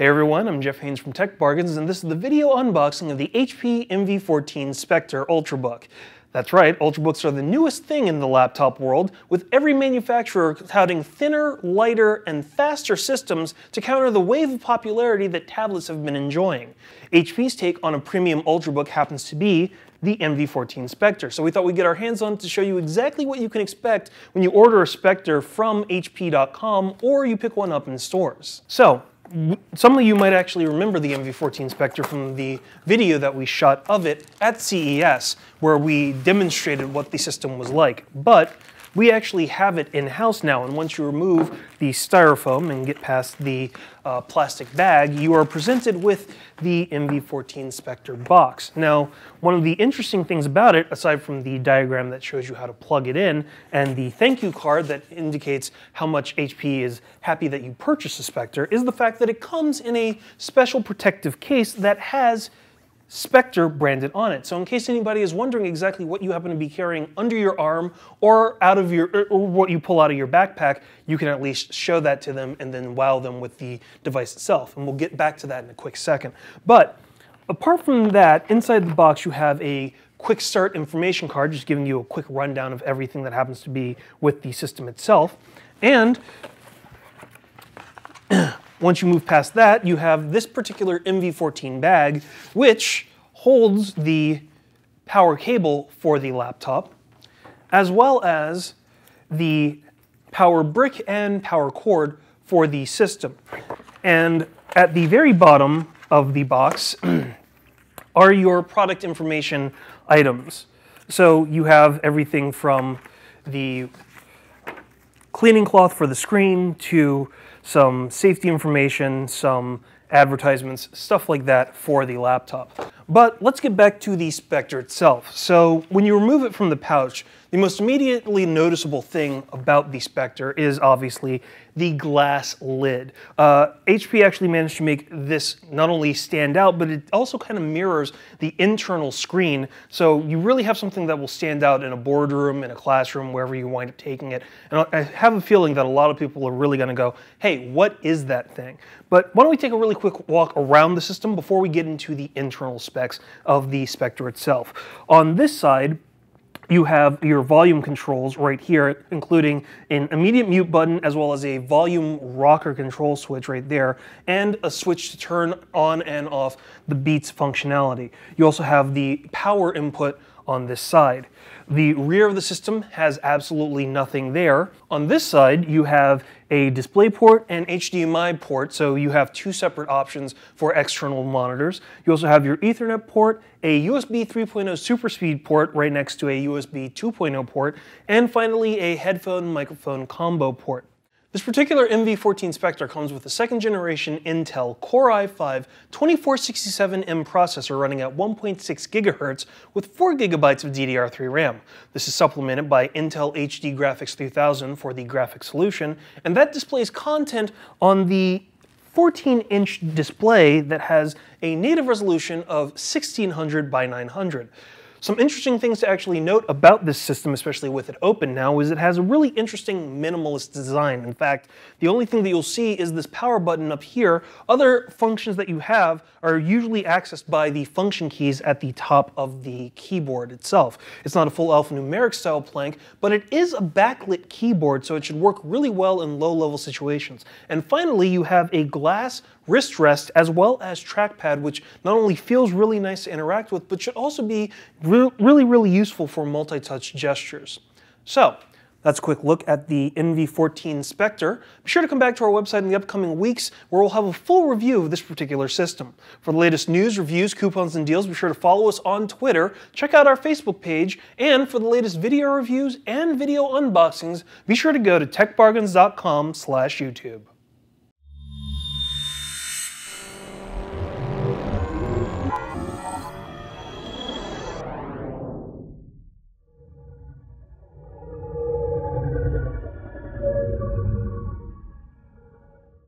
Hey everyone, I'm Jeff Haynes from Tech Bargains, and this is the video unboxing of the HP MV14 Spectre Ultrabook. That's right, Ultrabooks are the newest thing in the laptop world, with every manufacturer touting thinner, lighter, and faster systems to counter the wave of popularity that tablets have been enjoying. HP's take on a premium Ultrabook happens to be the MV14 Spectre, so we thought we'd get our hands on it to show you exactly what you can expect when you order a Spectre from HP.com or you pick one up in stores. So, some of you might actually remember the MV14 Spectre from the video that we shot of it at CES, where we demonstrated what the system was like. But we actually have it in-house now, and once you remove the styrofoam and get past the plastic bag, you are presented with the MV14 Spectre box. Now, one of the interesting things about it, aside from the diagram that shows you how to plug it in, and the thank you card that indicates how much HP is happy that you purchased the Spectre, is the fact that it comes in a special protective case that has Spectre branded on it. So in case anybody is wondering exactly what you happen to be carrying under your arm or or what you pull out of your backpack, you can at least show that to them and then wow them with the device itself. And we'll get back to that in a quick second. But apart from that, inside the box you have a quick start information card, just giving you a quick rundown of everything that happens to be with the system itself. And once you move past that, you have this particular MV14 bag, which holds the power cable for the laptop, as well as the power brick and power cord for the system. And at the very bottom of the box are your product information items. So you have everything from the cleaning cloth for the screen to some safety information, some advertisements, stuff like that for the laptop. But let's get back to the Spectre itself. So when you remove it from the pouch, the most immediately noticeable thing about the Spectre is obviously the glass lid. HP actually managed to make this not only stand out, but it also kind of mirrors the internal screen. So you really have something that will stand out in a boardroom, in a classroom, wherever you wind up taking it. And I have a feeling that a lot of people are really going to go, hey, what is that thing? But why don't we take a really quick walk around the system before we get into the internal specs of the Spectre itself. On this side, you have your volume controls right here, including an immediate mute button as well as a volume rocker control switch right there, and a switch to turn on and off the Beats functionality. You also have the power input on this side. The rear of the system has absolutely nothing there. On this side, you have a DisplayPort and HDMI port, so you have two separate options for external monitors. You also have your Ethernet port, a USB 3.0 SuperSpeed port right next to a USB 2.0 port, and finally a headphone-microphone combo port. This particular MV14 Spectre comes with a second generation Intel Core i5 2467M processor running at 1.6 GHz with 4 GB of DDR3 RAM. This is supplemented by Intel HD Graphics 3000 for the graphics solution, and that displays content on the 14-inch display that has a native resolution of 1600 by 900. Some interesting things to actually note about this system, especially with it open now, is it has a really interesting minimalist design. In fact, the only thing that you'll see is this power button up here. Other functions that you have are usually accessed by the function keys at the top of the keyboard itself. It's not a full alphanumeric style plank, but it is a backlit keyboard, so it should work really well in low-level situations. And finally, you have a glass wrist rest as well as trackpad, which not only feels really nice to interact with, but should also be really useful for multi-touch gestures. So, that's a quick look at the MV14 Spectre. Be sure to come back to our website in the upcoming weeks where we'll have a full review of this particular system. For the latest news, reviews, coupons, and deals, be sure to follow us on Twitter, check out our Facebook page, and for the latest video reviews and video unboxings, be sure to go to techbargains.com/YouTube.